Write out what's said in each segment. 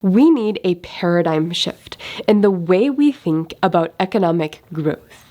We need a paradigm shift in the way we think about economic growth.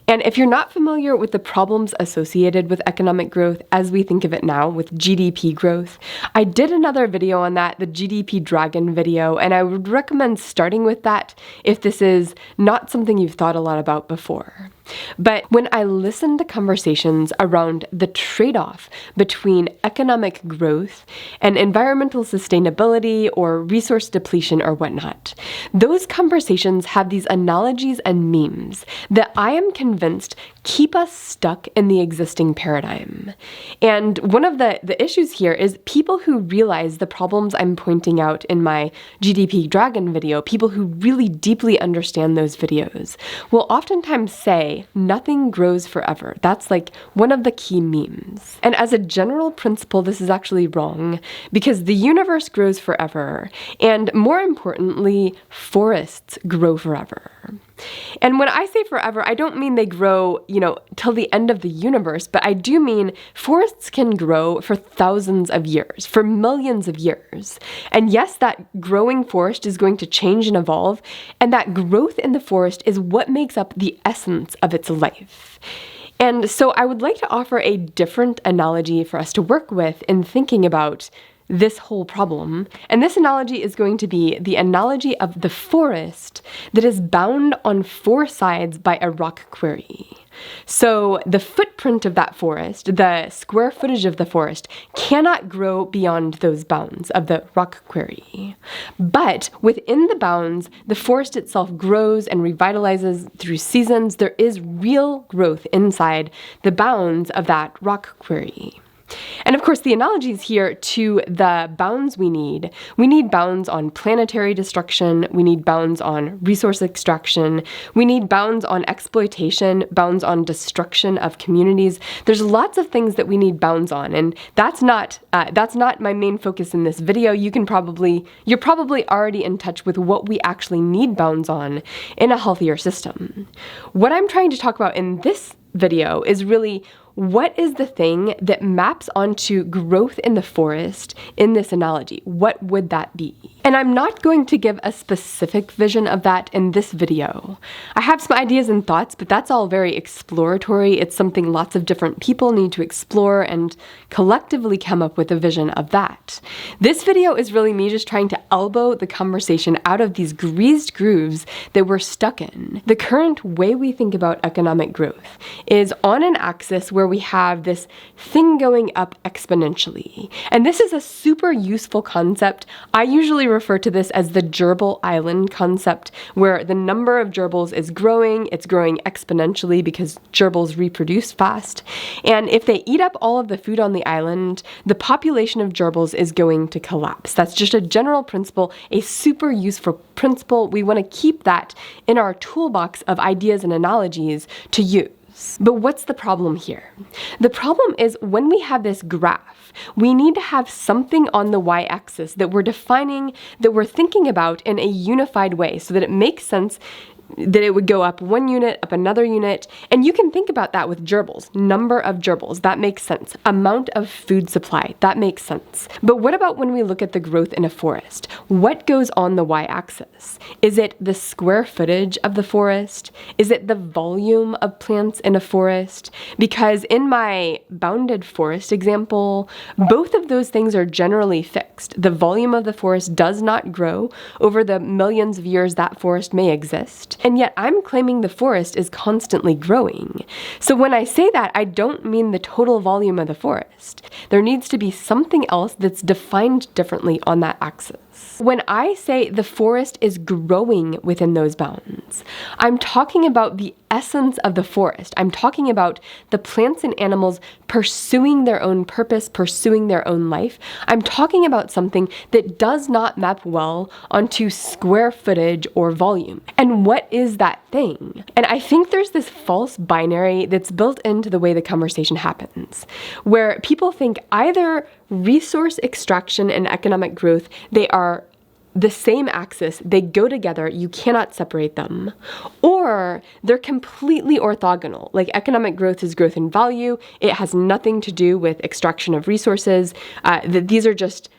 And if you're not familiar with the problems associated with economic growth as we think of it now with GDP growth, I did another video on that, the GDP Dragon video, and I would recommend starting with that if this is not something you've thought a lot about before. But when I listen to conversations around the trade-off between economic growth and environmental sustainability or resource depletion or whatnot, those conversations have these analogies and memes that I am convinced keep us stuck in the existing paradigm. And one of the issues here is people who realize the problems I'm pointing out in my GDP Dragon video, people who really deeply understand those videos, will oftentimes say, nothing grows forever. That's like one of the key memes. And as a general principle, this is actually wrong because the universe grows forever. And more importantly, forests grow forever. And when I say forever, I don't mean they grow, till the end of the universe, but I do mean forests can grow for thousands of years, for millions of years. And yes, that growing forest is going to change and evolve, and that growth in the forest is what makes up the essence of its life. And so I would like to offer a different analogy for us to work with in thinking about this whole problem. And this analogy is going to be the analogy of the forest that is bound on four sides by a rock quarry. So the footprint of that forest, the square footage of the forest, cannot grow beyond those bounds of the rock quarry. But within the bounds, the forest itself grows and revitalizes through seasons. There is real growth inside the bounds of that rock quarry. And of course, the analogy is here to the bounds we need. We need bounds on planetary destruction. We need bounds on resource extraction. We need bounds on exploitation, bounds on destruction of communities. There's lots of things that we need bounds on, and that's not my main focus in this video. You're probably already in touch with what we actually need bounds on in a healthier system. What I'm trying to talk about in this video is really what is the thing that maps onto growth in the forest in this analogy? What would that be? And I'm not going to give a specific vision of that in this video. I have some ideas and thoughts, but that's all very exploratory. It's something lots of different people need to explore and collectively come up with a vision of that. This video is really me just trying to elbow the conversation out of these greased grooves that we're stuck in. The current way we think about economic growth is on an axis where we have this thing going up exponentially. And this is a super useful concept. I usually refer to this as the gerbil island concept, where the number of gerbils is growing. It's growing exponentially because gerbils reproduce fast. And if they eat up all of the food on the island, the population of gerbils is going to collapse. That's just a general principle, a super useful principle. We want to keep that in our toolbox of ideas and analogies to use. But what's the problem here? The problem is when we have this graph, we need to have something on the y-axis that we're defining, that we're thinking about in a unified way so that it makes sense that it would go up one unit, up another unit. And you can think about that with gerbils. Number of gerbils, that makes sense. Amount of food supply, that makes sense. But what about when we look at the growth in a forest? What goes on the y-axis? Is it the square footage of the forest? Is it the volume of plants in a forest? Because in my bounded forest example, both of those things are generally fixed. The volume of the forest does not grow over the millions of years that forest may exist. And yet I'm claiming the forest is constantly growing. So when I say that, I don't mean the total volume of the forest. There needs to be something else that's defined differently on that axis. When I say the forest is growing within those bounds, I'm talking about the essence of the forest. I'm talking about the plants and animals pursuing their own purpose, pursuing their own life. I'm talking about something that does not map well onto square footage or volume. And what is that thing? And I think there's this false binary that's built into the way the conversation happens, where people think either resource extraction and economic growth, they are the same axis, they go together, you cannot separate them, or they're completely orthogonal. Like economic growth is growth in value, it has nothing to do with extraction of resources. These are just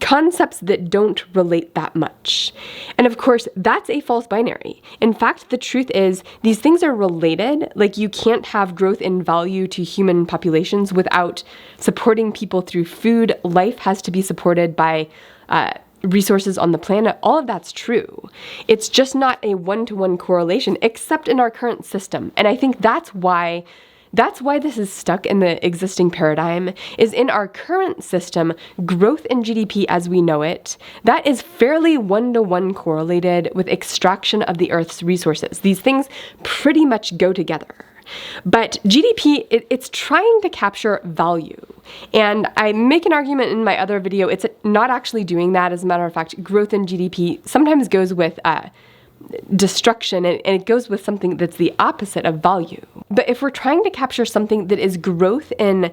concepts that don't relate that much. And of course, that's a false binary. In fact, the truth is these things are related. Like, you can't have growth in value to human populations without supporting people through food. Life has to be supported by resources on the planet. All of that's true. It's just not a one-to-one correlation, except in our current system. And I think that's why this is stuck in the existing paradigm, is in our current system, growth in GDP as we know it, that is fairly one-to-one correlated with extraction of the Earth's resources. These things pretty much go together. But GDP, it's trying to capture value. And I make an argument in my other video, it's not actually doing that. As a matter of fact, growth in GDP sometimes goes with destruction, and it goes with something that's the opposite of value. But if we're trying to capture something that is growth in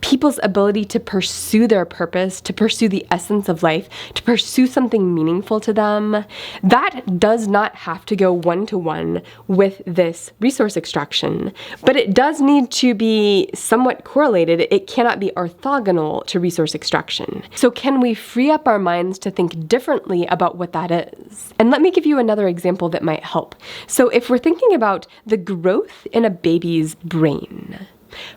people's ability to pursue their purpose, to pursue the essence of life, to pursue something meaningful to them, that does not have to go one-to-one with this resource extraction. But it does need to be somewhat correlated. It cannot be orthogonal to resource extraction. So can we free up our minds to think differently about what that is? And let me give you another example that might help. So if we're thinking about the growth in a baby's brain,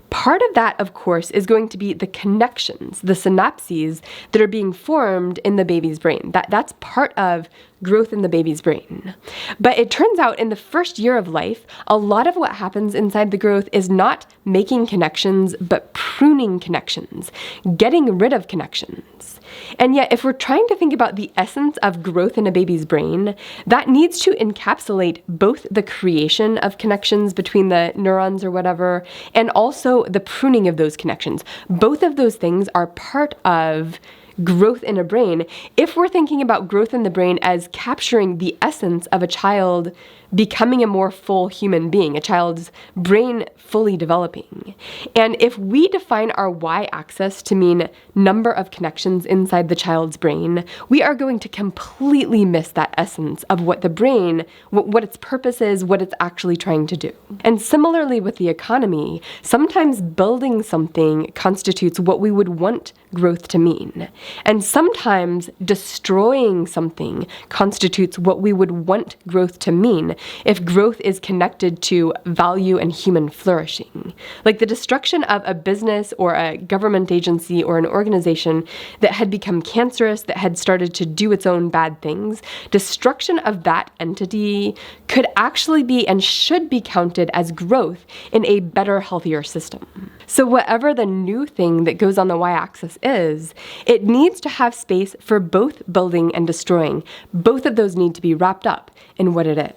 part of that, of course, is going to be the connections, the synapses that are being formed in the baby's brain. That's part of growth in the baby's brain. But it turns out in the first year of life, a lot of what happens inside the growth is not making connections, but pruning connections, getting rid of connections. And yet, if we're trying to think about the essence of growth in a baby's brain, that needs to encapsulate both the creation of connections between the neurons or whatever, and also the pruning of those connections. Both of those things are part of growth in a brain, if we're thinking about growth in the brain as capturing the essence of a child becoming a more full human being, a child's brain fully developing. And if we define our y-axis to mean number of connections inside the child's brain, we are going to completely miss that essence of what the brain, what its purpose is, what it's actually trying to do. And similarly with the economy, sometimes building something constitutes what we would want growth to mean. And sometimes destroying something constitutes what we would want growth to mean if growth is connected to value and human flourishing. Like the destruction of a business or a government agency or an organization that had become cancerous, that had started to do its own bad things, destruction of that entity could actually be and should be counted as growth in a better, healthier system. So whatever the new thing that goes on the y-axis is, it needs to have space for both building and destroying. Both of those need to be wrapped up in what it is.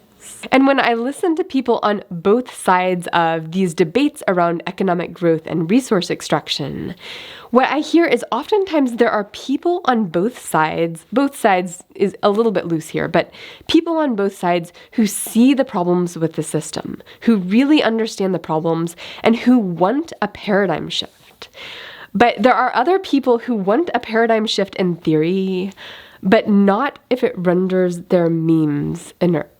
And when I listen to people on both sides of these debates around economic growth and resource extraction, what I hear is oftentimes there are people on both sides is a little bit loose here, but people on both sides who see the problems with the system, who really understand the problems, and who want a paradigm shift. But there are other people who want a paradigm shift in theory, but not if it renders their memes inert.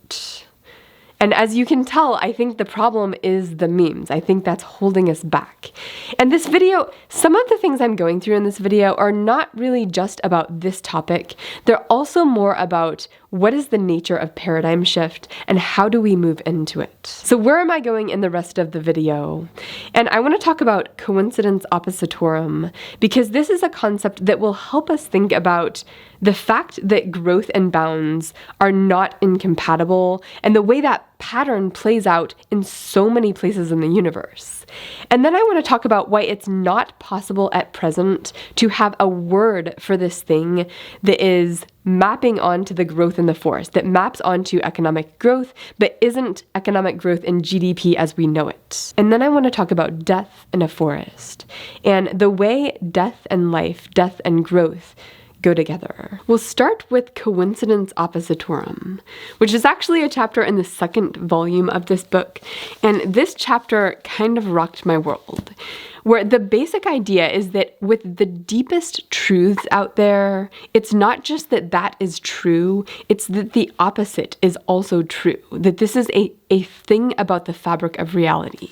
And as you can tell, I think the problem is the memes. I think that's holding us back. And this video, some of the things I'm going through in this video are not really just about this topic. They're also more about what is the nature of paradigm shift and how do we move into it. So where am I going in the rest of the video? And I want to talk about coincidence oppositorum, because this is a concept that will help us think about the fact that growth and bounds are not incompatible and the way that pattern plays out in so many places in the universe. And then I want to talk about why it's not possible at present to have a word for this thing that is mapping onto the growth in the forest, that maps onto economic growth, but isn't economic growth in GDP as we know it. And then I want to talk about death in a forest, and the way death and life, death and growth go together. We'll start with coincidence oppositorum, which is actually a chapter in the second volume of this book, and this chapter kind of rocked my world, where the basic idea is that with the deepest truths out there, it's not just that that is true, it's that the opposite is also true, that this is a thing about the fabric of reality.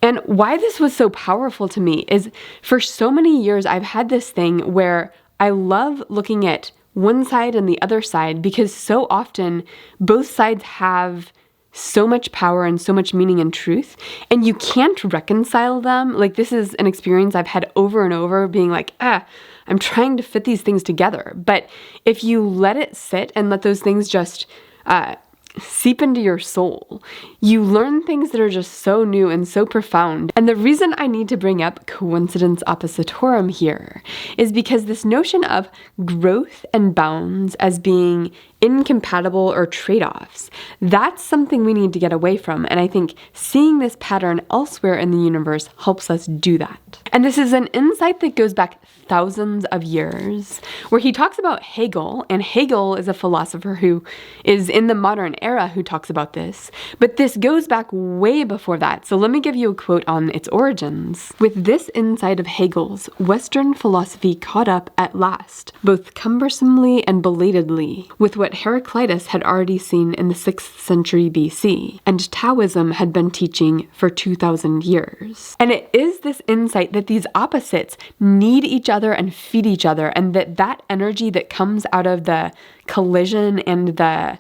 And why this was so powerful to me is for so many years I've had this thing where I love looking at one side and the other side because so often both sides have so much power and so much meaning and truth, and you can't reconcile them. Like, this is an experience I've had over and over, being like, I'm trying to fit these things together. But if you let it sit and let those things just seep into your soul, you learn things that are just so new and so profound. And the reason I need to bring up coincidence oppositorum here is because this notion of growth and bounds as being incompatible or trade-offs, that's something we need to get away from. And I think seeing this pattern elsewhere in the universe helps us do that. And this is an insight that goes back thousands of years, where he talks about Hegel, and Hegel is a philosopher who is in the modern era who talks about this, but this goes back way before that. So let me give you a quote on its origins. With this insight of Hegel's, Western philosophy caught up at last, both cumbersomely and belatedly, with what Heraclitus had already seen in the 6th century BC, and Taoism had been teaching for 2,000 years. And it is this insight that these opposites need each other and feed each other, and that energy that comes out of the collision and the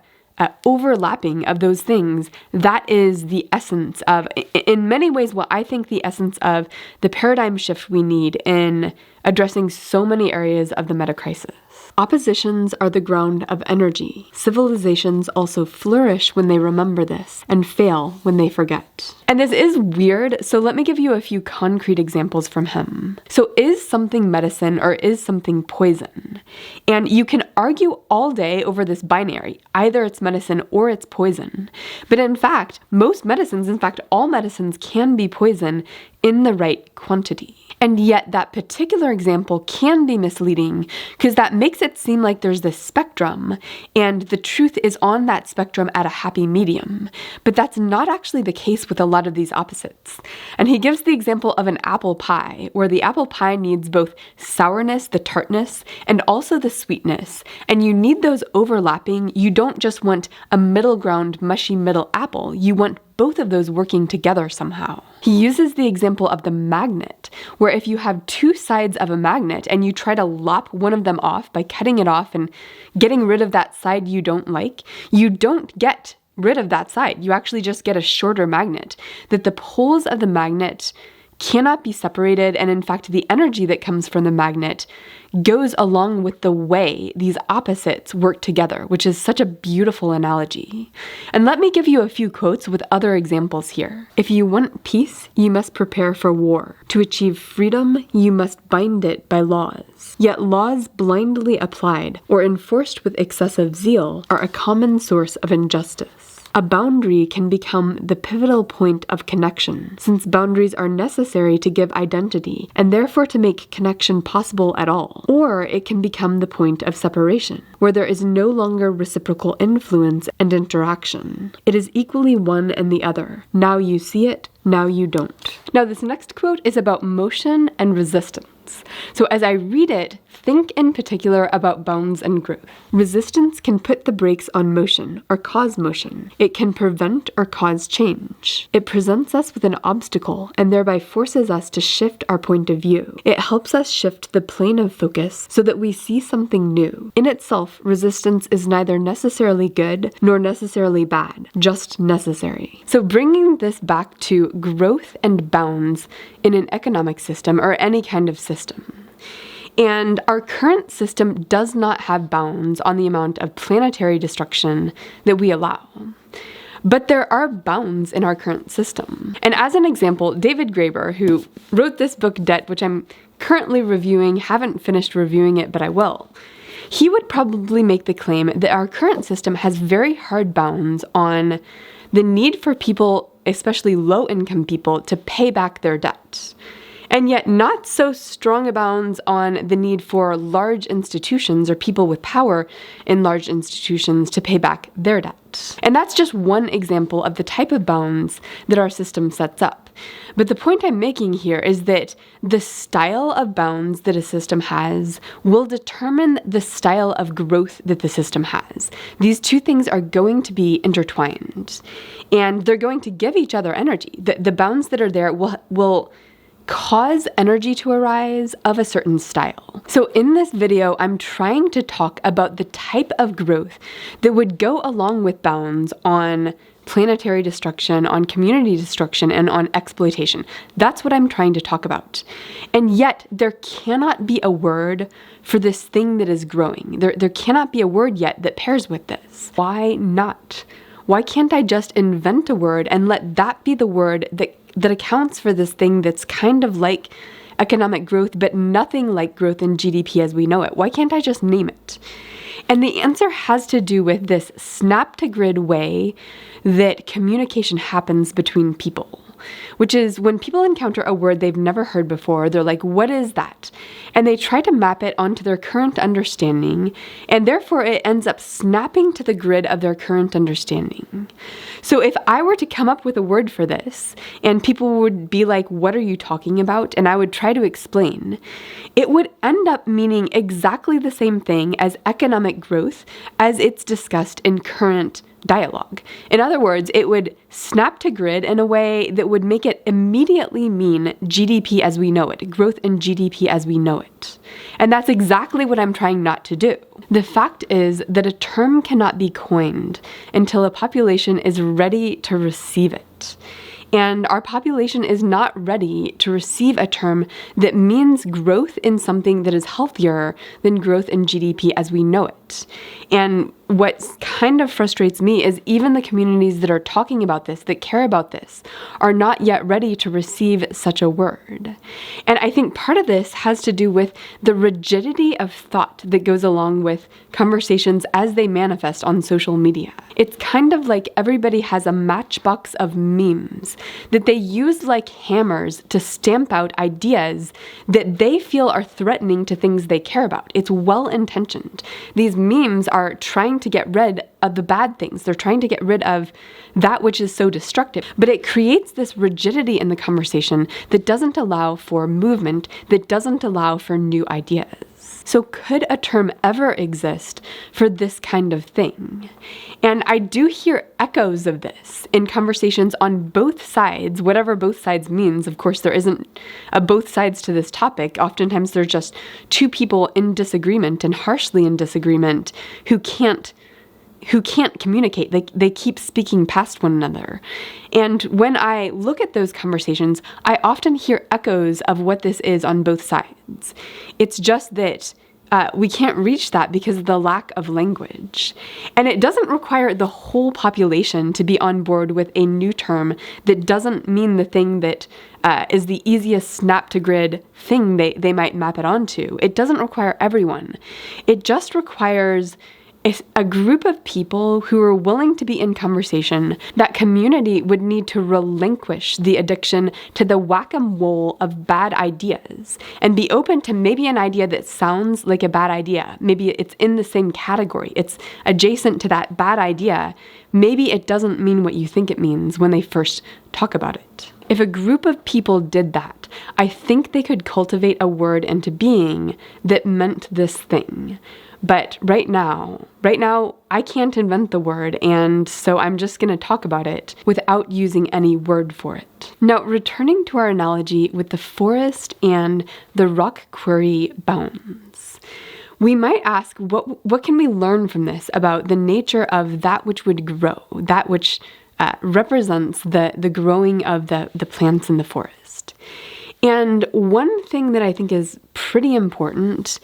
overlapping of those things, that is the essence of, in many ways, what I think the essence of the paradigm shift we need in addressing so many areas of the meta crisis. Oppositions are the ground of energy. Civilizations also flourish when they remember this, and fail when they forget. And this is weird, so let me give you a few concrete examples from him. So is something medicine or is something poison? And you can argue all day over this binary. Either it's medicine or it's poison. But in fact, most medicines, in fact, all medicines can be poison in the right quantity. And yet that particular example can be misleading because that makes it seem like there's this spectrum and the truth is on that spectrum at a happy medium. But that's not actually the case with a lot of these opposites. And he gives the example of an apple pie, where the apple pie needs both sourness, the tartness, and also the sweetness. And you need those overlapping. You don't just want a middle ground, mushy middle apple. You want both of those working together somehow. He uses the example of the magnet, where if you have two sides of a magnet and you try to lop one of them off by cutting it off and getting rid of that side you don't like, you don't get rid of that side. You actually just get a shorter magnet. That the poles of the magnet cannot be separated, and in fact, the energy that comes from the magnet goes along with the way these opposites work together, which is such a beautiful analogy. And let me give you a few quotes with other examples here. If you want peace, you must prepare for war. To achieve freedom, you must bind it by laws. Yet laws blindly applied or enforced with excessive zeal are a common source of injustice. A boundary can become the pivotal point of connection, since boundaries are necessary to give identity and therefore to make connection possible at all. Or it can become the point of separation, where there is no longer reciprocal influence and interaction. It is equally one and the other. Now you see it, now you don't. Now this next quote is about motion and resistance. So as I read it, think in particular about bounds and growth. Resistance can put the brakes on motion or cause motion. It can prevent or cause change. It presents us with an obstacle and thereby forces us to shift our point of view. It helps us shift the plane of focus so that we see something new. In itself, resistance is neither necessarily good nor necessarily bad, just necessary. So bringing this back to growth and bounds in an economic system or any kind of system. And our current system does not have bounds on the amount of planetary destruction that we allow. But there are bounds in our current system. And as an example, David Graeber, who wrote this book, Debt, which I'm currently reviewing, haven't finished reviewing it, but I will. He would probably make the claim that our current system has very hard bounds on the need for people, especially low-income people, to pay back their debt. And yet not so strong bounds on the need for large institutions or people with power in large institutions to pay back their debt. And that's just one example of the type of bounds that our system sets up. But the point I'm making here is that the style of bounds that a system has will determine the style of growth that the system has. These two things are going to be intertwined, and they're going to give each other energy. The bounds that are there will cause energy to arise of a certain style. So in this video, I'm trying to talk about the type of growth that would go along with bounds on planetary destruction, on community destruction, and on exploitation. That's what I'm trying to talk about. And yet, there cannot be a word for this thing that is growing. There cannot be a word yet that pairs with this. Why not? Why can't I just invent a word and let that be the word that accounts for this thing that's kind of like economic growth, but nothing like growth in GDP as we know it? Why can't I just name it? And the answer has to do with this snap-to-grid way that communication happens between people, which is when people encounter a word they've never heard before, they're like, what is that? And they try to map it onto their current understanding, and therefore it ends up snapping to the grid of their current understanding. So if I were to come up with a word for this, and people would be like, what are you talking about? And I would try to explain, it would end up meaning exactly the same thing as economic growth as it's discussed in current dialogue. In other words, it would snap to grid in a way that would make it immediately mean GDP as we know it, growth in GDP as we know it. And that's exactly what I'm trying not to do. The fact is that a term cannot be coined until a population is ready to receive it. And our population is not ready to receive a term that means growth in something that is healthier than growth in GDP as we know it. And what kind of frustrates me is even the communities that are talking about this, that care about this, are not yet ready to receive such a word. And I think part of this has to do with the rigidity of thought that goes along with conversations as they manifest on social media. It's kind of like everybody has a matchbox of memes that they use like hammers to stamp out ideas that they feel are threatening to things they care about. It's well-intentioned. These memes are trying to get rid of the bad things. They're trying to get rid of that which is so destructive. But it creates this rigidity in the conversation that doesn't allow for movement, that doesn't allow for new ideas. So could a term ever exist for this kind of thing? And I do hear echoes of this in conversations on both sides, whatever both sides means. Of course, there isn't a both sides to this topic. Oftentimes, there's just two people in disagreement and harshly in disagreement who can't communicate. They keep speaking past one another. And when I look at those conversations, I often hear echoes of what this is on both sides. It's just that we can't reach that because of the lack of language. And it doesn't require the whole population to be on board with a new term that doesn't mean the thing that is the easiest snap-to-grid thing they might map it onto. It doesn't require everyone. It just requires a group of people who are willing to be in conversation. That community would need to relinquish the addiction to the whack-a-mole of bad ideas and be open to maybe an idea that sounds like a bad idea. Maybe it's in the same category. It's adjacent to that bad idea. Maybe it doesn't mean what you think it means when they first talk about it. If a group of people did that, I think they could cultivate a word into being that meant this thing. But right now, I can't invent the word, and so I'm just going to talk about it without using any word for it. Now, returning to our analogy with the forest and the rock quarry bounds, we might ask, what can we learn from this about the nature of that which would grow, that which represents the growing of the plants in the forest? And one thing that I think is pretty important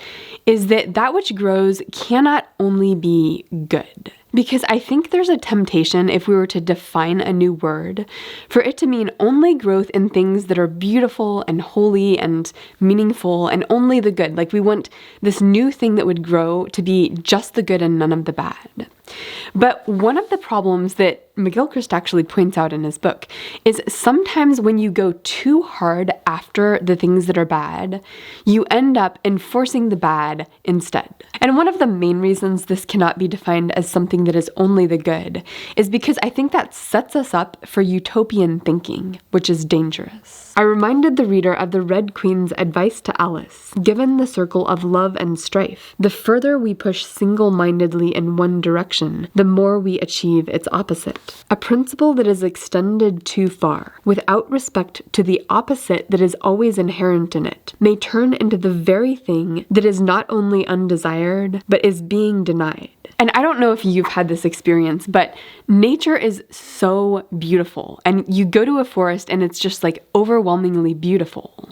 is that which grows cannot only be good. Because I think there's a temptation, if we were to define a new word, for it to mean only growth in things that are beautiful and holy and meaningful and only the good. Like we want this new thing that would grow to be just the good and none of the bad. But one of the problems that McGilchrist actually points out in his book is sometimes when you go too hard after the things that are bad, you end up enforcing the bad instead. And one of the main reasons this cannot be defined as something that is only the good is because I think that sets us up for utopian thinking, which is dangerous. I reminded the reader of the Red Queen's advice to Alice, given the circle of love and strife. The further we push single-mindedly in one direction, the more we achieve its opposite. A principle that is extended too far, without respect to the opposite that is always inherent in it, may turn into the very thing that is not only undesired, but is being denied. And I don't know if you've had this experience, but nature is so beautiful. And you go to a forest and it's just like overwhelmingly beautiful.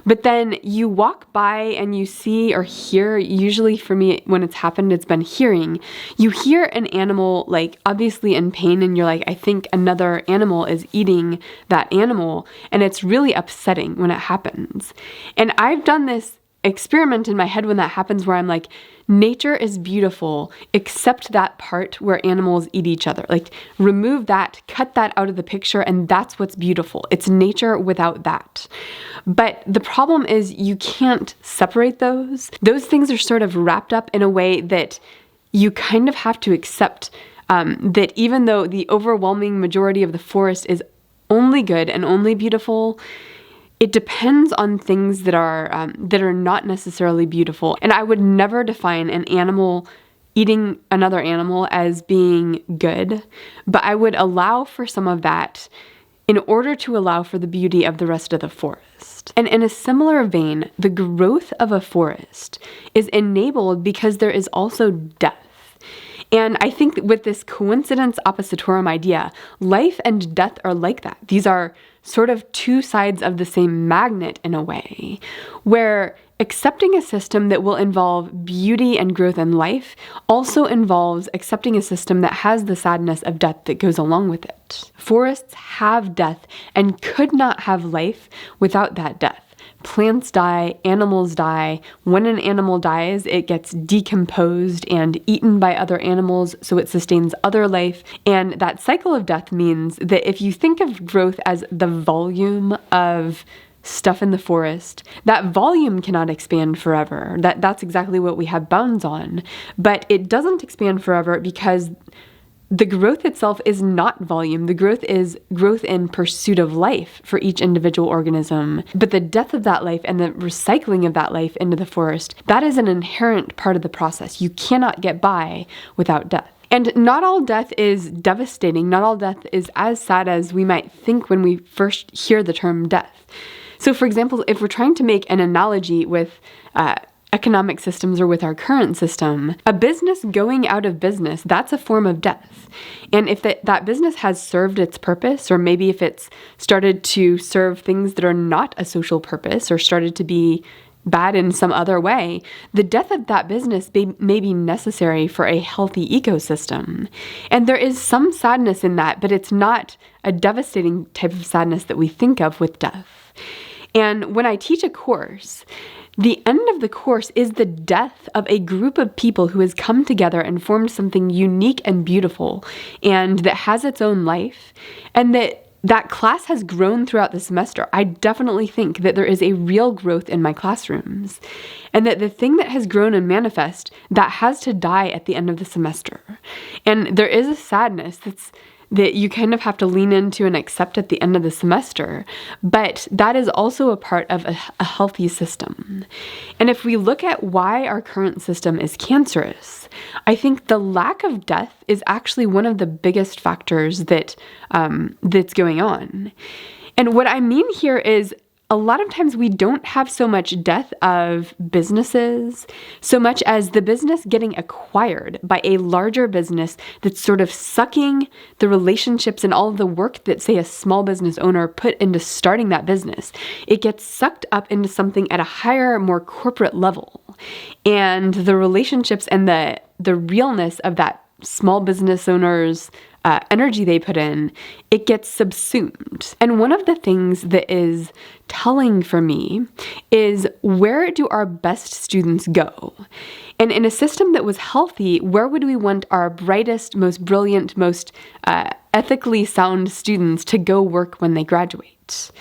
But then you walk by and you see or hear, usually for me when it's happened, it's been hearing. You hear an animal like obviously in pain and you're like, I think another animal is eating that animal. And it's really upsetting when it happens. And I've done this experiment in my head when that happens where I'm like, nature is beautiful, except that part where animals eat each other. Like, remove that, cut that out of the picture, and that's what's beautiful. It's nature without that. But the problem is you can't separate those. Those things are sort of wrapped up in a way that you kind of have to accept that even though the overwhelming majority of the forest is only good and only beautiful, it depends on things that are not necessarily beautiful. And I would never define an animal eating another animal as being good, but I would allow for some of that in order to allow for the beauty of the rest of the forest. And in a similar vein, the growth of a forest is enabled because there is also death. And I think that with this coincidence oppositorum idea, life and death are like that. These are sort of two sides of the same magnet in a way, where accepting a system that will involve beauty and growth in life also involves accepting a system that has the sadness of death that goes along with it. Forests have death and could not have life without that death. Plants die, animals die. When an animal dies, it gets decomposed and eaten by other animals, so it sustains other life. And that cycle of death means that if you think of growth as the volume of stuff in the forest, that volume cannot expand forever. That's exactly what we have bounds on. But it doesn't expand forever because the growth itself is not volume. The growth is growth in pursuit of life for each individual organism. But the death of that life and the recycling of that life into the forest, that is an inherent part of the process. You cannot get by without death. And not all death is devastating. Not all death is as sad as we might think when we first hear the term death. So for example, if we're trying to make an analogy with economic systems or with our current system, a business going out of business, that's a form of death. And if that business has served its purpose, or maybe if it's started to serve things that are not a social purpose or started to be bad in some other way, the death of that business may be necessary for a healthy ecosystem. And there is some sadness in that, but it's not a devastating type of sadness that we think of with death. And when I teach a course, the end of the course is the death of a group of people who has come together and formed something unique and beautiful and that has its own life, and that class has grown throughout the semester. I definitely think that there is a real growth in my classrooms, and that the thing that has grown and manifest, that has to die at the end of the semester. And there is a sadness that you kind of have to lean into and accept at the end of the semester. But that is also a part of a healthy system. And if we look at why our current system is cancerous, I think the lack of death is actually one of the biggest factors that's going on. And what I mean here is a lot of times we don't have so much death of businesses, so much as the business getting acquired by a larger business that's sort of sucking the relationships and all of the work that, say, a small business owner put into starting that business. It gets sucked up into something at a higher, more corporate level. And the relationships and the realness of that small business owner's energy they put in, it gets subsumed. And one of the things that is telling for me is, where do our best students go? And in a system that was healthy, where would we want our brightest, most brilliant, most ethically sound students to go work when they graduate?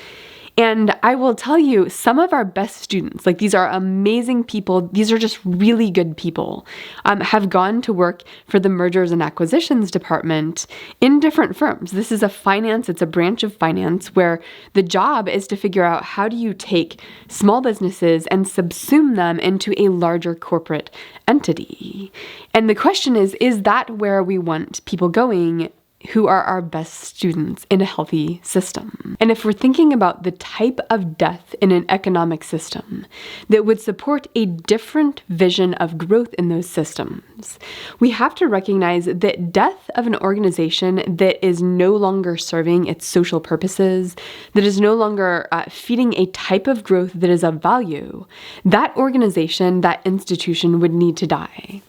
And I will tell you, some of our best students, like these are amazing people, these are just really good people, have gone to work for the mergers and acquisitions department in different firms. This is it's a branch of finance where the job is to figure out, how do you take small businesses and subsume them into a larger corporate entity? And the question is that where we want people going who are our best students in a healthy system. And if we're thinking about the type of death in an economic system that would support a different vision of growth in those systems, we have to recognize that death of an organization that is no longer serving its social purposes, that is no longer feeding a type of growth that is of value, that organization, that institution would need to die.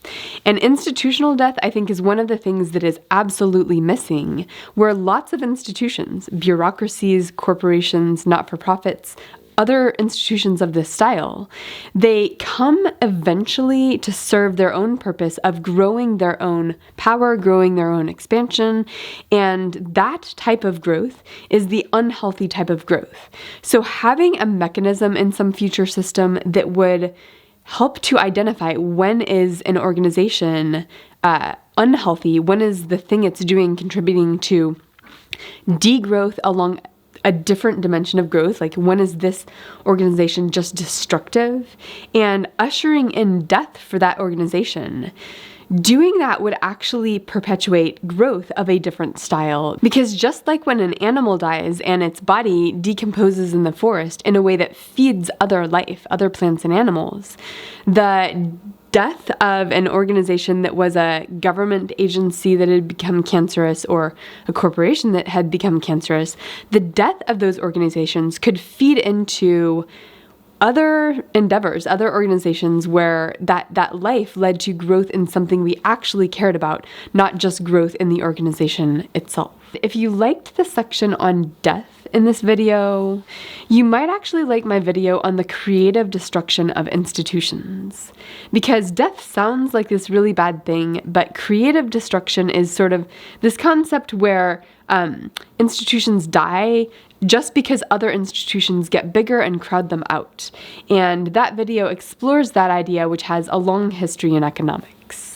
And institutional death, I think, is one of the things that is absolutely missing, where lots of institutions, bureaucracies, corporations, not-for-profits, other institutions of this style, they come eventually to serve their own purpose of growing their own power, growing their own expansion, and that type of growth is the unhealthy type of growth. So having a mechanism in some future system that would help to identify when is an organization unhealthy, when is the thing it's doing contributing to degrowth along a different dimension of growth, like when is this organization just destructive, and ushering in death for that organization. Doing that would actually perpetuate growth of a different style, because just like when an animal dies and its body decomposes in the forest in a way that feeds other life, other plants and animals, the death of an organization that was a government agency that had become cancerous or a corporation that had become cancerous, the death of those organizations could feed into other endeavors, other organizations where that life led to growth in something we actually cared about, not just growth in the organization itself. If you liked the section on death in this video, you might actually like my video on the creative destruction of institutions. Because death sounds like this really bad thing, but creative destruction is sort of this concept where institutions die just because other institutions get bigger and crowd them out. And that video explores that idea, which has a long history in economics.